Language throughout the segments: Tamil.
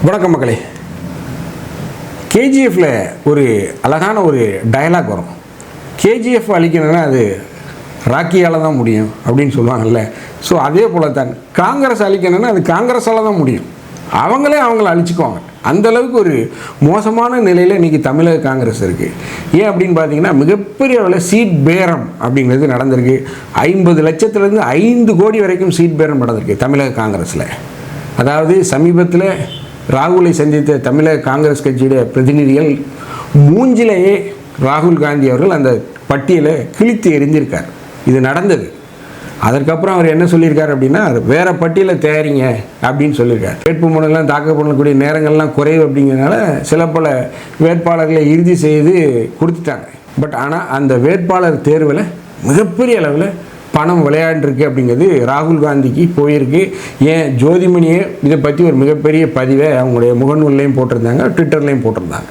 வணக்கம் மக்களே. கேஜிஎஃப்ல ஒரு அழகான ஒரு டயலாக் வரும். கேஜிஎஃப் அழிக்கணும்னா அது ராக்கியால் தான் முடியும் அப்படின்னு சொல்லுவாங்கல்ல. ஸோ அதே போல தான் காங்கிரஸ் அழிக்கணும்னா அது காங்கிரஸால் தான் முடியும். அவங்களே அவங்கள அழிச்சுக்குவாங்க. அந்தளவுக்கு ஒரு மோசமான நிலையில் இன்றைக்கி தமிழக காங்கிரஸ் இருக்குது. ஏன் அப்படின்னு பார்த்தீங்கன்னா, மிகப்பெரிய அளவில் சீட் பேரம் அப்படிங்கிறது நடந்திருக்கு. 50 லட்சத்துலேருந்து 5 கோடி வரைக்கும் சீட் பேரம் நடந்திருக்கு தமிழக காங்கிரஸில். அதாவது சமீபத்தில் ராகுலை சந்தித்த தமிழக காங்கிரஸ் கட்சியுடைய பிரதிநிதிகள் மூஞ்சிலேயே ராகுல் காந்தி அவர்கள் அந்த பட்டியலை கிழித்து எறிஞ்சிருக்கார். இது நடந்தது. அதற்கப்புறம் அவர் என்ன சொல்லியிருக்கார் அப்படின்னா, வேறு பட்டியலை தயாரிங்க அப்படின்னு சொல்லியிருக்கார். வேட்புமனுலாம் தாக்கல் பண்ணக்கூடிய நேரங்கள்லாம் குறைவு அப்படிங்கிறதுனால சில பல வேட்பாளர்களை இறுதி செய்து கொடுத்துட்டாங்க. பட் ஆனால் அந்த வேட்பாளர் தேர்வில் மிகப்பெரிய அளவில் பணம் விளையாண்டுருக்கு அப்படிங்கிறது ராகுல் காந்திக்கு போயிருக்கு. ஏன் ஜோதிமணியே இதை பற்றி ஒரு மிகப்பெரிய பதிவை அவங்களுடைய முகநூல்லையும் போட்டிருந்தாங்க, ட்விட்டர்லையும் போட்டிருந்தாங்க.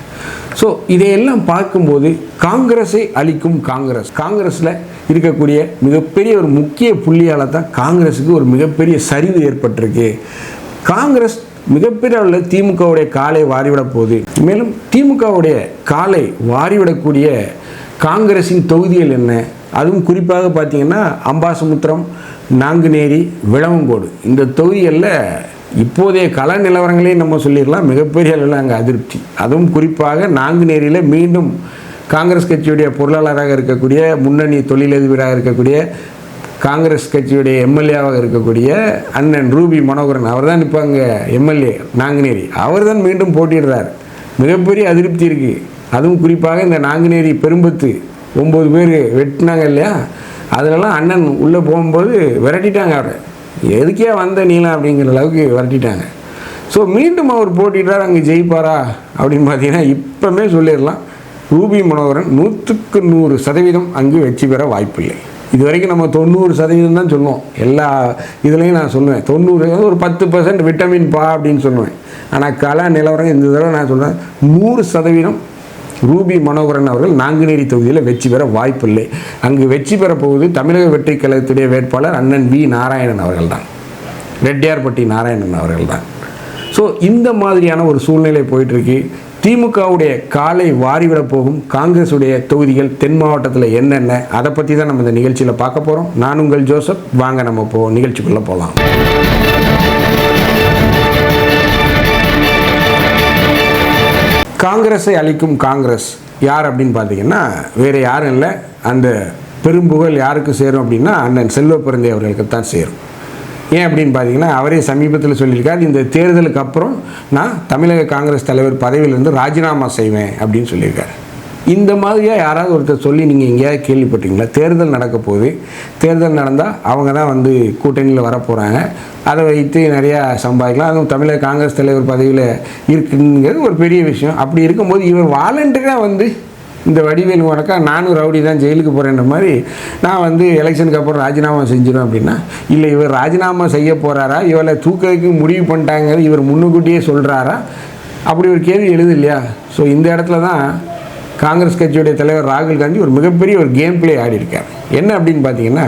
ஸோ இதையெல்லாம் பார்க்கும்போது காங்கிரஸை அழிக்கும் காங்கிரஸில் இருக்கக்கூடிய மிகப்பெரிய ஒரு முக்கிய புள்ளியால் தான் காங்கிரஸுக்கு ஒரு மிகப்பெரிய சரிவு ஏற்பட்டிருக்கு. காங்கிரஸ் மிகப்பெரிய அளவில் திமுகவுடைய காலை வாரிவிட போகுது. மேலும் திமுகவுடைய காலை வாரிவிடக்கூடிய காங்கிரஸின் தொகுதிகள் என்ன, அதுவும் குறிப்பாக பார்த்திங்கன்னா அம்பாசமுத்திரம், நாங்குநேரி, விளவங்கோடு இந்த தொகுதிகளில் இப்போதைய கள நிலவரங்களே நம்ம சொல்லிடலாம். மிகப்பெரிய அளவில் அங்கே அதிருப்தி. அதுவும் குறிப்பாக நாங்குநேரியில் மீண்டும் காங்கிரஸ் கட்சியுடைய பொருளாளராக இருக்கக்கூடிய, முன்னணி தொழிலதிபராக இருக்கக்கூடிய, காங்கிரஸ் கட்சியுடைய எம்எல்ஏவாக இருக்கக்கூடிய அண்ணன் ரூபி மனோகரன் அவர் தான் இப்போ அங்கே எம்எல்ஏ நாங்குநேரி, அவர் தான் மீண்டும் போட்டிடுறார். மிகப்பெரிய அதிருப்தி இருக்குது. அதுவும் குறிப்பாக இந்த நாங்குநேரி பெரும்பத்து 9 பேர் வெட்டினாங்க இல்லையா, அதிலெல்லாம் அண்ணன் உள்ளே போகும்போது விரட்டிட்டாங்க. அவரை எதுக்கே வந்த நீளம் அப்படிங்கிற அளவுக்கு விரட்டிட்டாங்க. ஸோ மீண்டும் அவர் போட்டிட்டார். அங்கே ஜெயிப்பாரா அப்படின்னு பார்த்தீங்கன்னா இப்போமே சொல்லிடலாம், ரூபி மனோகரன் 100க்கு 100% அங்கு வெற்றி பெற வாய்ப்பில்லை. இது வரைக்கும் நம்ம 90% தான் சொல்லுவோம். எல்லா இதுலேயும் நான் சொல்லுவேன் 90, ஒரு 10% விட்டமின் பா அப்படின்னு சொல்லுவேன். ஆனால் கலா நிலவரம் இந்த தடவை நான் சொல்கிறேன் 100% ரூபி மனோகரன் அவர்கள் நாங்குநேரி தொகுதியில் வெற்றி பெற வாய்ப்பில்லை. அங்கு வெற்றி பெறப்போவது தமிழக வெற்றி கழகத்துடைய வேட்பாளர் அண்ணன் வி நாராயணன் அவர்கள் தான், ரெட்டியார்பட்டி நாராயணன் அவர்கள் தான். ஸோ இந்த மாதிரியான ஒரு சூழ்நிலை போயிட்டுருக்கு. திமுகவுடைய காலை வாரிவிட போகும் காங்கிரஸுடைய தொகுதிகள் தென் மாவட்டத்தில் என்னென்ன, அதை பற்றி தான் நம்ம இந்த நிகழ்ச்சியில் பார்க்க போகிறோம். நான் உங்கள் ஜோசப். வாங்க நம்ம நிகழ்ச்சிக்குள்ளே போகலாம். காங்கிரஸை அழிக்கும் காங்கிரஸ் யார் அப்படின்னு பார்த்தீங்கன்னா வேறு யாரும் இல்லை. அந்த பெரும்புகழ் யாருக்கு சேரும் அப்படின்னா அண்ணன் செல்வ பிறந்தை அவர்களுக்கு தான் சேரும். ஏன் அப்படின்னு பார்த்தீங்கன்னா, அவரே சமீபத்தில் சொல்லியிருக்காரு, இந்த தேர்தலுக்கு அப்புறம் நான் தமிழக காங்கிரஸ் தலைவர் பதவியிலிருந்து ராஜினாமா செய்வேன் அப்படின்னு சொல்லியிருக்காரு. இந்த மாதிரியாக யாராவது ஒருத்தர் சொல்லி நீங்கள் எங்கேயாவது கேள்விப்பட்டீங்களா? தேர்தல் நடக்க போகுது, தேர்தல் நடந்தால் அவங்க தான் வந்து கூட்டணியில் வரப்போகிறாங்க, அதை வைத்து நிறையா சம்பாதிக்கலாம், அதுவும் தமிழக காங்கிரஸ் தலைவர் பதவியில் இருக்குங்கிறது ஒரு பெரிய விஷயம். அப்படி இருக்கும்போது இவர் வாலண்டரியாக வந்து இந்த வடிவேலு வணக்கா நானும் ரவுடி தான் ஜெயிலுக்கு போகிறேன்ற மாதிரி நான் வந்து எலெக்ஷனுக்கு அப்புறம் ராஜினாமா செஞ்சிடும் அப்படின்னா, இல்லை இவர் ராஜினாமா செய்ய போகிறாரா, இவரை தூக்கிறதுக்கு முடிவு பண்ணிட்டாங்க, இவர் முன்னுக்கூட்டியே சொல்கிறாரா, அப்படி ஒரு கேள்வி எழுது இல்லையா? ஸோ இந்த இடத்துல தான் காங்கிரஸ் கட்சியுடைய தலைவர் ராகுல் காந்தி ஒரு மிகப்பெரிய ஒரு கேம் பிளே ஆடி இருக்கார். என்ன அப்படின்னு பார்த்தீங்கன்னா,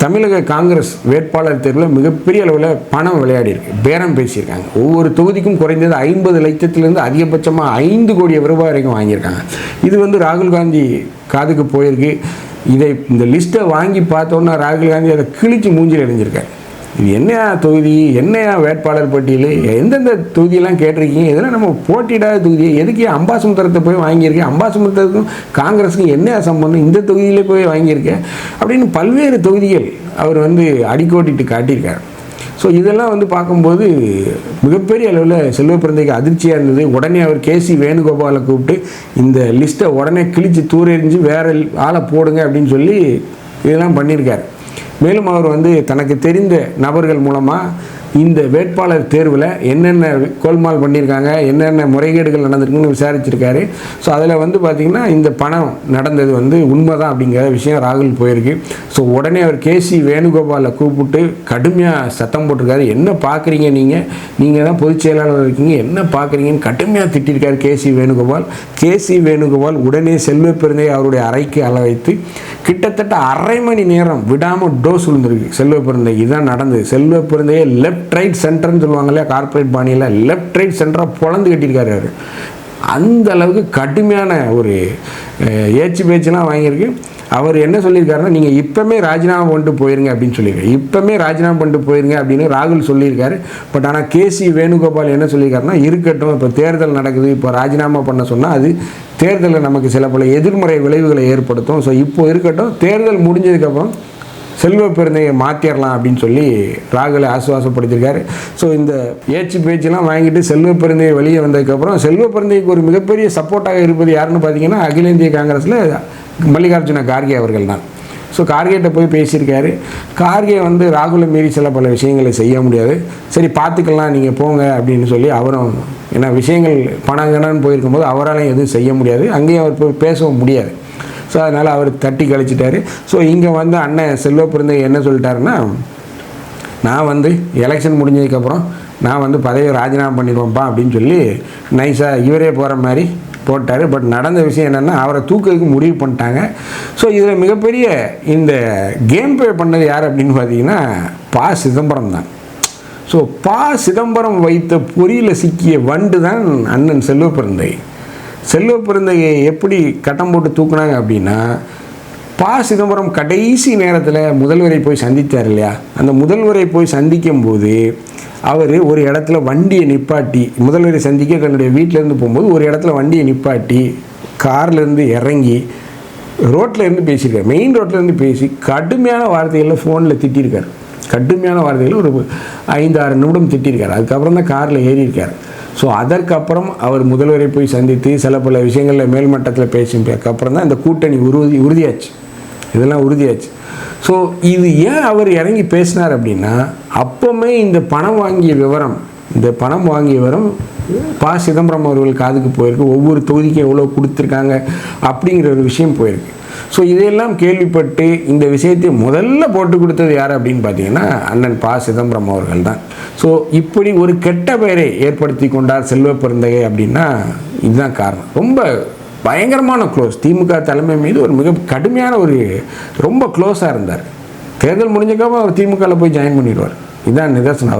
தமிழக காங்கிரஸ் வேட்பாளர் தேர்வில் மிகப்பெரிய அளவில் பணம் விளையாடி இருக்கு, பேரம் பேசியிருக்காங்க. ஒவ்வொரு தொகுதிக்கும் குறைந்தது 50 லட்சத்திலேருந்து அதிகபட்சமாக 5 கோடி ரூபாய் வரைக்கும் வாங்கியிருக்காங்க. இது வந்து ராகுல் காந்தி காதுக்கு போயிருக்கு. இந்த லிஸ்ட்டை வாங்கி பார்த்தோன்னா ராகுல் காந்தி அதை கிழிச்சு மூஞ்சில் அடைஞ்சிருக்காரு. இது என்னையா தொகுதி, என்னையா வேட்பாளர் பட்டியல், எந்தெந்த தொகுதியெல்லாம் கேட்டிருக்கீங்க, இதெல்லாம் நம்ம போட்டியிடாத தொகுதி, எதுக்கு அம்பாசமுத்திரத்தை போய் வாங்கியிருக்கேன், அம்பாசமுத்திரத்துக்கும் காங்கிரஸுக்கும் என்ன சம்பந்தம், இந்த தொகுதியிலே போய் வாங்கியிருக்கேன் அப்படின்னு பல்வேறு தொகுதிகள் அவர் வந்து அடிக்கோட்டிட்டு காட்டியிருக்கார். ஸோ இதெல்லாம் வந்து பார்க்கும்போது மிகப்பெரிய அளவில் செல்வ பிறந்தைக்கு அதிர்ச்சியாக இருந்தது. உடனே அவர் கேசி வேணுகோபாலை கூப்பிட்டு இந்த லிஸ்ட்டை உடனே கிழித்து தூரெறிஞ்சு வேறு ஆளை போடுங்க அப்படின்னு சொல்லி இதெல்லாம் பண்ணியிருக்கார். மேலும் அவர் வந்து தனக்கு தெரிந்த நபர்கள் மூலமாக இந்த வேட்பாளர் தேர்வில் என்னென்ன கோல்மால் பண்ணியிருக்காங்க, என்னென்ன முறைகேடுகள் நடந்திருக்குன்னு விசாரிச்சிருக்காரு. ஸோ அதில் வந்து பார்த்திங்கன்னா இந்த பணம் நடந்தது வந்து உண்மைதான் அப்படிங்கிற விஷயம் ராகுல் போயிருக்கு. ஸோ உடனே அவர் கேசி வேணுகோபாலை கூப்பிட்டு கடுமையாக சத்தம் போட்டிருக்காரு. என்ன பார்க்குறீங்க, நீங்கள் தான் பொதுச் செயலாளர் இருக்கீங்க, என்ன பார்க்குறீங்கன்னு கடுமையாக திட்டிருக்காரு கேசி வேணுகோபால் உடனே செல்வ பிறந்தையை அவருடைய அறைக்கு வைத்து கிட்டத்தட்ட 1/2 மணி நேரம் விடாமல் டோஸ் விழுந்திருக்கு செல்வ பிறந்தை. இதுதான் நடந்தது. செல்வ பிறந்தையை லெஃப்ட் லெஃப்ட் ரைட் சென்டர்னு சொல்லுவாங்க இல்லையா, கார்ப்பரேட் பாணியில் லெஃப்ட் ரைட் சென்டராக பொழந்து கட்டியிருக்காரு அவர். அந்த அளவுக்கு கடுமையான ஒரு ஏச்சு பேச்சுலாம் வாங்கியிருக்கு. அவர் என்ன சொல்லியிருக்காருன்னா, நீங்கள் இப்போமே ராஜினாமா பண்ணிட்டு போயிருங்க அப்படின்னு சொல்லியிருக்காரு. இப்போமே ராஜினாமா பண்ணிட்டு போயிருங்க அப்படின்னு ராகுல் சொல்லியிருக்காரு. பட் ஆனால் கேசி வேணுகோபால் என்ன சொல்லியிருக்காருன்னா, இருக்கட்டும், இப்போ தேர்தல் நடக்குது, இப்போ ராஜினாமா பண்ண சொன்னால் அது தேர்தலில் நமக்கு சில பல எதிர்மறை விளைவுகளை ஏற்படுத்தும். ஸோ இப்போ இருக்கட்டும், தேர்தல் முடிஞ்சதுக்கப்புறம் செல்வ பெருந்தையை மாற்றிடலாம் அப்படின்னு சொல்லி ராகுலை ஆசுவாசப்படுத்தியிருக்காரு. ஸோ இந்த ஏச்சு பேச்செல்லாம் வாங்கிட்டு செல்வ பெருந்தையை வெளியே வந்ததுக்கப்புறம் செல்வ பெருந்தைக்கு ஒரு மிகப்பெரிய சப்போர்ட்டாக இருப்பது யாருன்னு பார்த்தீங்கன்னா, அகில இந்திய காங்கிரஸில் மல்லிகார்ஜுன கார்கே அவர்கள் தான். ஸோ கார்கேட்ட போய் பேசியிருக்காரு. கார்கே வந்து ராகுலை மீறி சில பல விஷயங்களை செய்ய முடியாது, சரி பார்த்துக்கலாம் நீங்கள் போங்க அப்படின்னு சொல்லி அவரும், ஏன்னா விஷயங்கள் பணங்கன்னு போயிருக்கும்போது அவரால் எதுவும் செய்ய முடியாது, அங்கேயும் அவர் போய் பேசவும் முடியாது. ஸோ அதனால் அவர் தட்டி கழிச்சிட்டாரு. ஸோ இங்கே வந்து அண்ணன் செல்வ பெருந்தை என்ன சொல்லிட்டாருன்னா, நான் வந்து எலெக்ஷன் முடிஞ்சதுக்கப்புறம் நான் வந்து பதவியை ராஜினாமா பண்ணிடுவேன்ப்பா அப்படின்னு சொல்லி நைஸாக இவரே போகிற மாதிரி போட்டார். பட் நடந்த விஷயம் என்னென்னா, அவரை தூக்கிறதுக்கு முடிவு பண்ணிட்டாங்க. ஸோ இதில் மிகப்பெரிய இந்த கேம் ப்ளே பண்ணது யார் அப்படின்னு பார்த்தீங்கன்னா, ப. சிதம்பரம் தான். ஸோ ப. சிதம்பரம் வைத்த பொறியில் சிக்கிய வண்டு தான் அண்ணன் செல்வ பெருந்தை. செல்வ பெருந்தையை எப்படி கட்டம் போட்டு தூக்குனாங்க அப்படின்னா, ப. சிதம்பரம் கடைசி நேரத்தில் முதல்வரை போய் சந்தித்தார் இல்லையா, அந்த முதல்வரை போய் சந்திக்கும் போது அவர் ஒரு இடத்துல வண்டியை நிப்பாட்டி, முதல்வரை சந்திக்க தன்னுடைய வீட்டிலேருந்து போகும்போது ஒரு இடத்துல வண்டியை நிப்பாட்டி கார்லேருந்து இறங்கி ரோட்லேருந்து பேசியிருக்கார். மெயின் ரோட்லேருந்து பேசி கடுமையான வார்த்தைகளில் ஃபோனில் திட்டிருக்கார். கடுமையான வார்த்தைகளில் ஒரு 5-6 நிமிடம் திட்டிருக்கார். அதுக்கப்புறம் தான் காரில் ஏறியிருக்கார். ஸோ அதற்கப்புறம் அவர் முதல்வரை போய் சந்தித்து சில பல விஷயங்களில் மேல்மட்டத்தில் பேசினதுக்கப்புறம் தான் இந்த கூட்டணி உறுதியாச்சு. இதெல்லாம் உறுதியாச்சு. ஸோ இது ஏன் அவர் இறங்கி பேசினார் அப்படின்னா, அப்போவுமே இந்த பணம் வாங்கிய விவரம் ப. சிதம்பரம் அவர்கள் காதுக்கு போயிருக்கு. ஒவ்வொரு தொகுதிக்கும் எவ்வளோ கொடுத்துருக்காங்க அப்படிங்கிற ஒரு விஷயம் போயிருக்கு. ஸோ இதையெல்லாம் கேள்விப்பட்டு இந்த விஷயத்தை முதல்ல போட்டு கொடுத்தது யார் அப்படின்னு பார்த்தீங்கன்னா, அண்ணன் ப. சிதம்பரம் அவர்கள் தான். ஸோ இப்படி ஒரு கெட்ட பெயரை ஏற்படுத்தி கொண்டார் செல்வ பெருந்தகை அப்படின்னா இதுதான் காரணம். ரொம்ப பயங்கரமான க்ளோஸ், திமுக தலைமை மீது ஒரு மிக கடுமையான ஒரு ரொம்ப க்ளோஸாக இருந்தார். தேர்தல் முடிஞ்சக்காமல் அவர் திமுகவில் போய் ஜாயின் பண்ணிடுவார். இதுதான் நிதர்சனம்.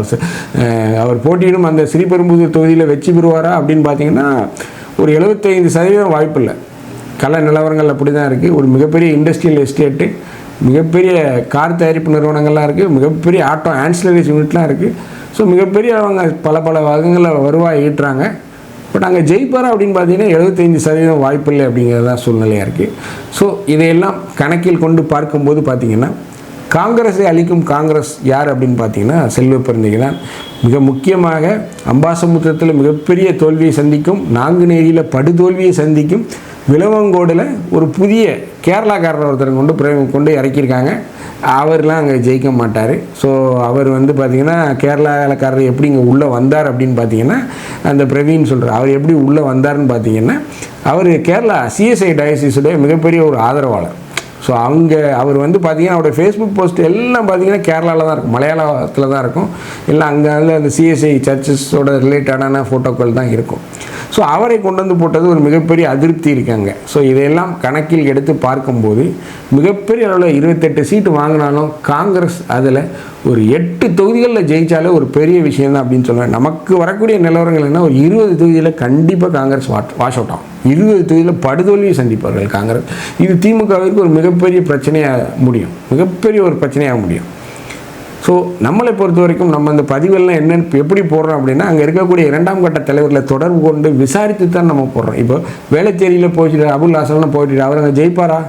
அவர் போட்டியிடும் அந்த ஸ்ரீபெரும்புதூர் தொகுதியில் வெற்றி பெறுவாரா அப்படின்னு பார்த்தீங்கன்னா ஒரு 75% வாய்ப்பு இல்லை. கள நிலவரங்கள் அப்படி தான் இருக்குது. ஒரு மிகப்பெரிய இண்டஸ்ட்ரியல் எஸ்டேட்டு, மிகப்பெரிய கார் தயாரிப்பு நிறுவனங்கள்லாம் இருக்குது, மிகப்பெரிய ஆட்டோ ஆன்சிலரிஸ் யூனிட்லாம் இருக்குது. ஸோ மிகப்பெரிய அவங்க பல வகங்களில் வருவாய் ஈட்டுறாங்க. பட் அங்கே ஜெயிப்பாரா அப்படின்னு பார்த்தீங்கன்னா 75% வாய்ப்பு இல்லை அப்படிங்கிறது தான் சூழ்நிலையாக இருக்குது. ஸோ இதையெல்லாம் கணக்கில் கொண்டு பார்க்கும்போது பார்த்திங்கன்னா, காங்கிரஸை அளிக்கும் காங்கிரஸ் யார் அப்படின்னு பார்த்தீங்கன்னா செல்வ பெருந்தகை தான். மிக முக்கியமாக அம்பாசமுத்திரத்தில் மிகப்பெரிய தோல்வியை சந்திக்கும், நாங்குநேரியில் படுதோல்வியை சந்திக்கும், விளவங்கோடில் ஒரு புதிய கேரளாக்காரர் ஒருத்தர் கொண்டு இறக்கியிருக்காங்க. அவர்லாம் அங்கே ஜெயிக்க மாட்டார். ஸோ அவர் வந்து பார்த்திங்கன்னா கேரளாக்காரர் எப்படி இங்கே உள்ளே வந்தார் அப்படின்னு பார்த்தீங்கன்னா, அந்த பிரவீன் சொல்கிறார், அவர் எப்படி உள்ளே வந்தார்னு பார்த்தீங்கன்னா, அவர் கேரளா CSI டயசிஸுடைய மிகப்பெரிய ஒரு ஆதரவாளர். ஸோ அவர் வந்து பார்த்திங்கன்னா அவருடைய ஃபேஸ்புக் போஸ்ட் எல்லாம் பார்த்திங்கன்னா கேரளாவில் தான் இருக்கும், மலையாளத்தில் தான் இருக்கும், இல்லை அங்கே அந்த CSI சர்ச்சஸோட ரிலேட்டடான ஃபோட்டோக்கள் தான் இருக்கும். ஸோ அவரை கொண்டு வந்து போட்டது ஒரு மிகப்பெரிய அதிருப்தி இருக்காங்க. ஸோ இதையெல்லாம் கணக்கில் எடுத்து பார்க்கும்போது மிகப்பெரிய அளவில் 28 சீட்டு வாங்கினாலும் காங்கிரஸ் அதில் ஒரு 8 தொகுதிகளில் ஜெயித்தாலே ஒரு பெரிய விஷயம் தான் அப்படின்னு சொல்லுவேன். நமக்கு வரக்கூடிய நிலவரங்கள் என்ன, ஒரு 20 தொகுதியில் கண்டிப்பாக காங்கிரஸ் வாஷ் அவுட் ஆகும். 20 தொகுதியில் படுதோல்வியை சந்திப்பார்கள் காங்கிரஸ். இது திமுகவிற்கு ஒரு மிகப்பெரிய பிரச்சனையாக முடியும், மிகப்பெரிய ஒரு பிரச்சனையாக முடியும். ஸோ நம்மளை பொறுத்த வரைக்கும் நம்ம அந்த பதிவெல்லாம் என்னென்னு எப்படி போடுறோம் அப்படின்னா, அங்கே இருக்கக்கூடிய 2ஆம் கட்ட தலைவர்களை தொடர்பு கொண்டு விசாரித்து தான் நம்ம போடுறோம். இப்போ வேளச்சேரியில் போயிட்டு அபுல் ஹாசன்லாம் போயிட்டு அவர் அங்கே ஜெயிப்பாரா,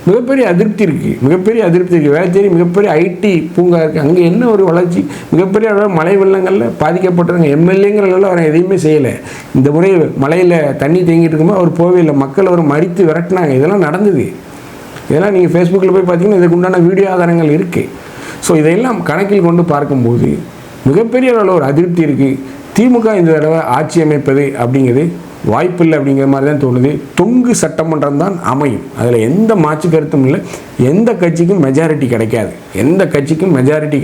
மிகப்பெரிய அதிருப்தி இருக்குது. வேளச்சேரி மிகப்பெரிய IT பூங்கா இருக்குது, அங்கே என்ன ஒரு வளர்ச்சி, மிகப்பெரிய அளவில் மழை வெள்ளங்களில் பாதிக்கப்பட்டவங்க எம்எல்ஏங்கிறளவில் அவர் எதையுமே செய்யலை. இந்த முறை மழையில் தண்ணி தேங்கிட்டு இருக்கும்போது அவர் போவே இல்லை, மக்கள் அவர் மறித்து விரட்டினாங்க. இதெல்லாம் நடந்தது. இதெல்லாம் நீங்கள் ஃபேஸ்புக்கில் போய் பார்த்தீங்கன்னா இதுக்கு உண்டான வீடியோ ஆதாரங்கள் இருக்குது. ஸோ இதையெல்லாம் கணக்கில் கொண்டு பார்க்கும்போது மிகப்பெரிய அளவில் ஒரு அதிருப்தி இருக்குது. திமுக இந்த தடவை ஆட்சி அமைப்பது அப்படிங்கிறது வாய்ப்பில்லை அப்படிங்கிற மாதிரி தான் தோணுது. தொங்கு சட்டமன்றம் தான் அமையும், அதில் எந்த மாற்று கருத்தும் இல்லை. எந்த கட்சிக்கும் மெஜாரிட்டி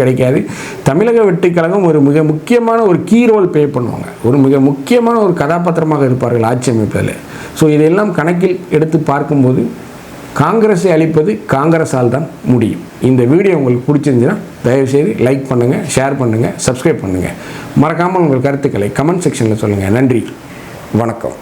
கிடைக்காது. தமிழக வெற்றிக் கழகம் ஒரு மிக முக்கியமான ஒரு கீ ரோல் ப்ளே பண்ணுவாங்க, ஒரு மிக முக்கியமான ஒரு கதாபாத்திரமாக இருப்பார்கள் ஆட்சி அமைப்பதில். ஸோ இதையெல்லாம் கணக்கில் எடுத்து பார்க்கும்போது காங்கிரஸை அழிப்பது காங்கிரஸால் தான் முடியும். இந்த வீடியோ உங்களுக்கு பிடிச்சிருந்துச்சுன்னா தயவுசெய்து லைக் பண்ணுங்கள், ஷேர் பண்ணுங்கள், சப்ஸ்கிரைப் பண்ணுங்கள். மறக்காமல் உங்கள் கருத்துக்களை கமெண்ட் செக்ஷனில் சொல்லுங்கள். நன்றி, வணக்கம்.